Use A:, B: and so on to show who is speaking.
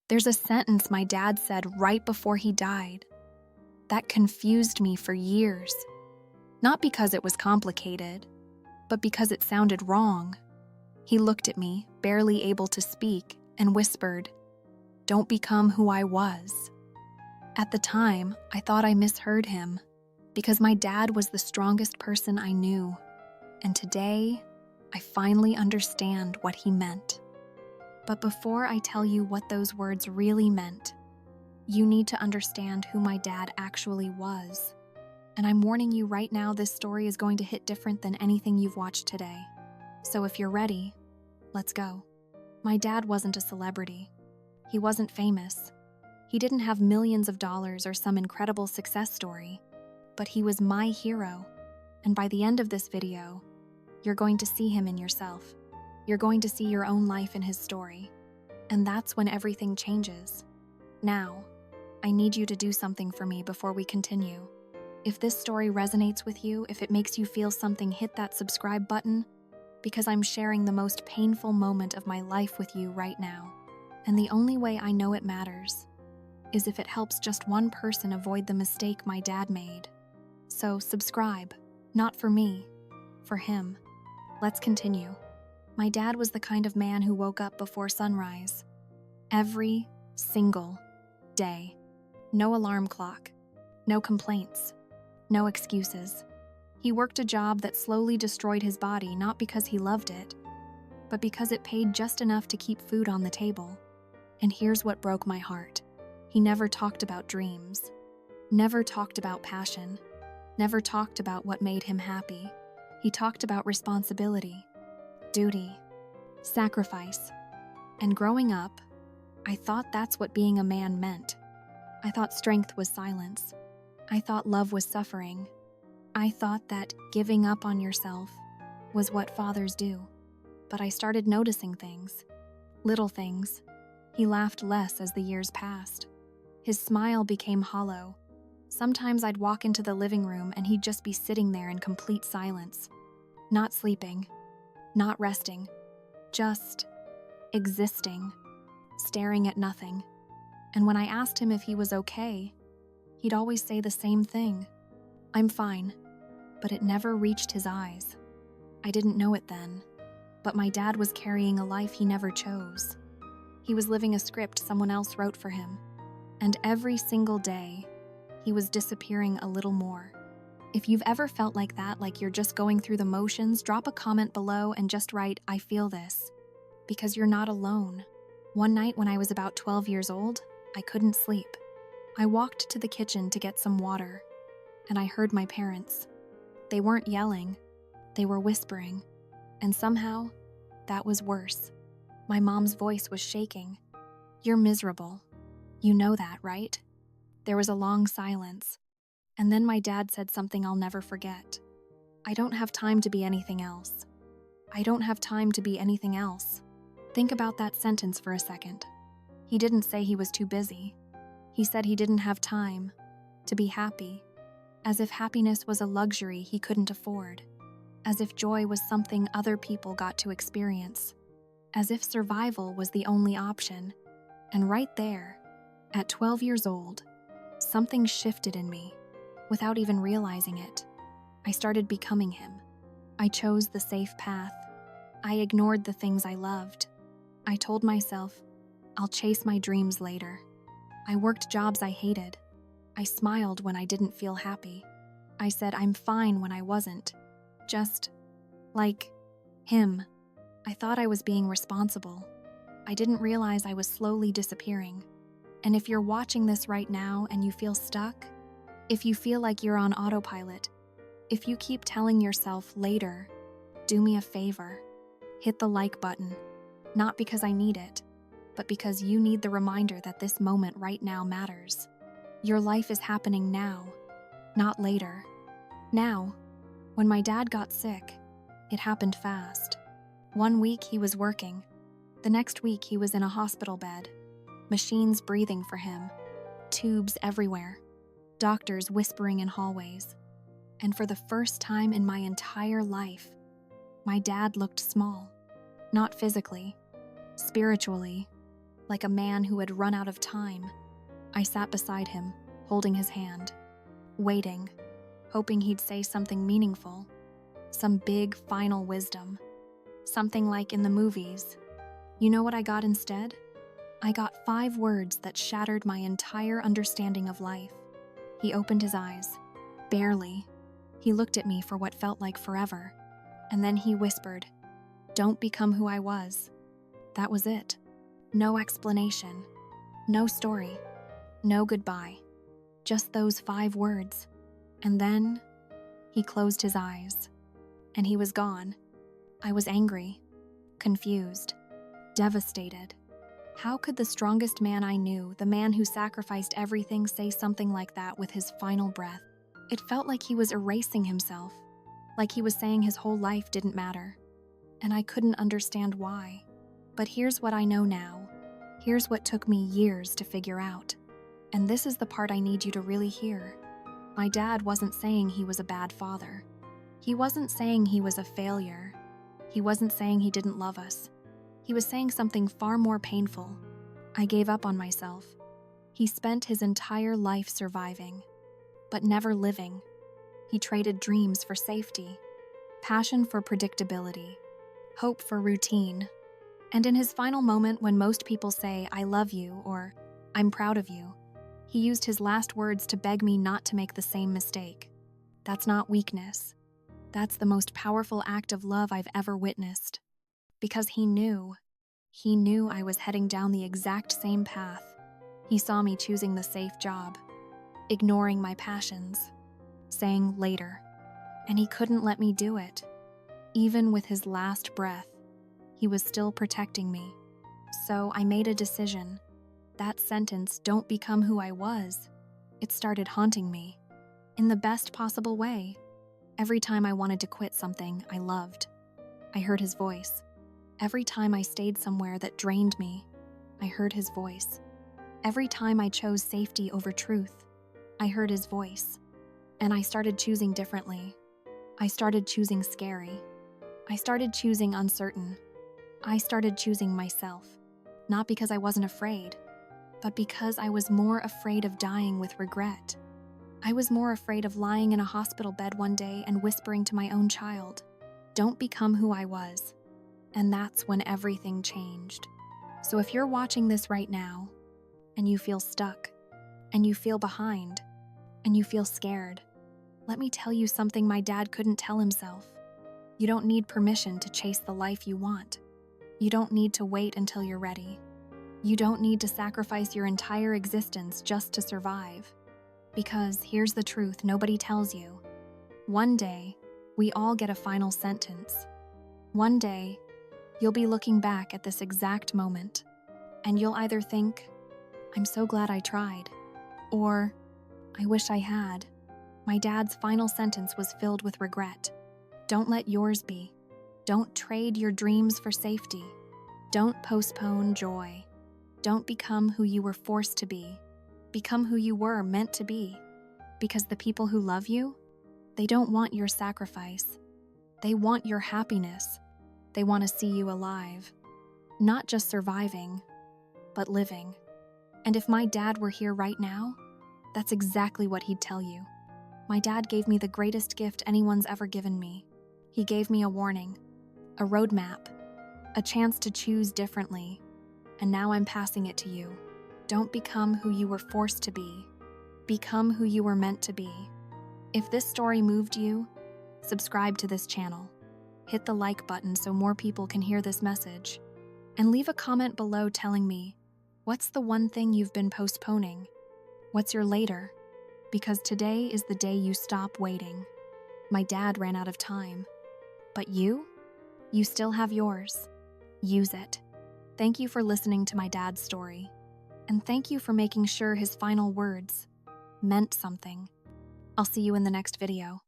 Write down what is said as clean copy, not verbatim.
A: There's a sentence my dad said right before he died that confused me for years. Not because it was complicated, but because it sounded wrong. He looked at me, barely able to speak, and whispered, "Don't become who I was." At the time, I thought I misheard him, because my dad was the strongest person I knew. And today, I finally understand what he meant. But before I tell you what those words really meant, you need to understand who my dad actually was. And I'm warning you right now, this story is going to hit different than anything you've watched today. So if you're ready, let's go. My dad wasn't a celebrity. He wasn't famous. He didn't have millions of dollars or some incredible success story. But he was my hero. And by the end of this video, you're going to see him in yourself. You're going to see your own life in his story. And that's when everything changes. Now, I need you to do something for me before we continue. If this story resonates with you, if it makes you feel something, hit that subscribe button, because I'm sharing the most painful moment of my life with you right now. And the only way I know it matters is if it helps just one person avoid the mistake my dad made. So subscribe, not for me, for him. Let's continue. My dad was the kind of man who woke up before sunrise. Every single day. No alarm clock. No complaints. No excuses. He worked a job that slowly destroyed his body, not because he loved it, but because it paid just enough to keep food on the table. And here's what broke my heart. He never talked about dreams. Never talked about passion. Never talked about what made him happy. He talked about responsibility, duty, sacrifice. And growing up, I thought that's what being a man meant. I thought strength was silence. I thought love was suffering. I thought that giving up on yourself was what fathers do. But I started noticing things, little things. He laughed less as the years passed. His smile became hollow. Sometimes I'd walk into the living room and he'd just be sitting there in complete silence. Not sleeping, not resting, just existing, staring at nothing. And when I asked him if he was okay, he'd always say the same thing. "I'm fine," but it never reached his eyes. I didn't know it then, but my dad was carrying a life he never chose. He was living a script someone else wrote for him, and every single day, he was disappearing a little more. If you've ever felt like that, like you're just going through the motions, drop a comment below and just write, "I feel this," because you're not alone. One night when I was about 12 years old, I couldn't sleep. I walked to the kitchen to get some water, and I heard my parents. They weren't yelling, they were whispering, and somehow, that was worse. My mom's voice was shaking. "You're miserable. You know that, right?" There was a long silence, and then my dad said something I'll never forget. "I don't have time to be anything else. I don't have time to be anything else." Think about that sentence for a second. He didn't say he was too busy. He said he didn't have time to be happy, as if happiness was a luxury he couldn't afford, as if joy was something other people got to experience, as if survival was the only option. And right there, at 12 years old, something shifted in me, without even realizing it. I started becoming him. I chose the safe path. I ignored the things I loved. I told myself, I'll chase my dreams later. I worked jobs I hated. I smiled when I didn't feel happy. I said I'm fine when I wasn't. Just like him. I thought I was being responsible. I didn't realize I was slowly disappearing. And if you're watching this right now and you feel stuck, if you feel like you're on autopilot, if you keep telling yourself later, do me a favor, hit the like button. Not because I need it, but because you need the reminder that this moment right now matters. Your life is happening now, not later. Now, when my dad got sick, it happened fast. 1 week he was working. The next week he was in a hospital bed. Machines breathing for him. Tubes everywhere. Doctors whispering in hallways. And for the first time in my entire life, my dad looked small. Not physically, spiritually, like a man who had run out of time. I sat beside him, holding his hand, waiting, hoping he'd say something meaningful, some big final wisdom, something like in the movies. You know what I got instead? I got 5 words that shattered my entire understanding of life. He opened his eyes. Barely. He looked at me for what felt like forever. And then he whispered, "Don't become who I was." That was it. No explanation. No story. No goodbye. Just those 5 words. And then he closed his eyes. And he was gone. I was angry, confused, devastated. How could the strongest man I knew, the man who sacrificed everything, say something like that with his final breath? It felt like he was erasing himself, like he was saying his whole life didn't matter. And I couldn't understand why. But here's what I know now. Here's what took me years to figure out. And this is the part I need you to really hear. My dad wasn't saying he was a bad father. He wasn't saying he was a failure. He wasn't saying he didn't love us. He was saying something far more painful. I gave up on myself. He spent his entire life surviving, but never living. He traded dreams for safety, passion for predictability, hope for routine. And in his final moment, when most people say, "I love you," or "I'm proud of you," he used his last words to beg me not to make the same mistake. That's not weakness. That's the most powerful act of love I've ever witnessed. Because he knew I was heading down the exact same path. He saw me choosing the safe job, ignoring my passions, saying later, and he couldn't let me do it. Even with his last breath, he was still protecting me. So I made a decision. That sentence, "Don't become who I was," it started haunting me, in the best possible way. Every time I wanted to quit something I loved, I heard his voice. Every time I stayed somewhere that drained me, I heard his voice. Every time I chose safety over truth, I heard his voice. And I started choosing differently. I started choosing scary. I started choosing uncertain. I started choosing myself. Not because I wasn't afraid, but because I was more afraid of dying with regret. I was more afraid of lying in a hospital bed one day and whispering to my own child, "Don't become who I was." And that's when everything changed. So if you're watching this right now, and you feel stuck, and you feel behind, and you feel scared, let me tell you something my dad couldn't tell himself. You don't need permission to chase the life you want. You don't need to wait until you're ready. You don't need to sacrifice your entire existence just to survive. Because here's the truth nobody tells you. One day, we all get a final sentence. One day, you'll be looking back at this exact moment, and you'll either think, "I'm so glad I tried," or "I wish I had." My dad's final sentence was filled with regret. Don't let yours be. Don't trade your dreams for safety. Don't postpone joy. Don't become who you were forced to be. Become who you were meant to be. Because the people who love you, they don't want your sacrifice. They want your happiness. They want to see you alive. Not just surviving, but living. And if my dad were here right now, that's exactly what he'd tell you. My dad gave me the greatest gift anyone's ever given me. He gave me a warning, a roadmap, a chance to choose differently. And now I'm passing it to you. Don't become who you were forced to be. Become who you were meant to be. If this story moved you, subscribe to this channel. Hit the like button so more people can hear this message. And leave a comment below telling me, what's the one thing you've been postponing? What's your later? Because today is the day you stop waiting. My dad ran out of time. But you still have yours. Use it. Thank you for listening to my dad's story. And thank you for making sure his final words meant something. I'll see you in the next video.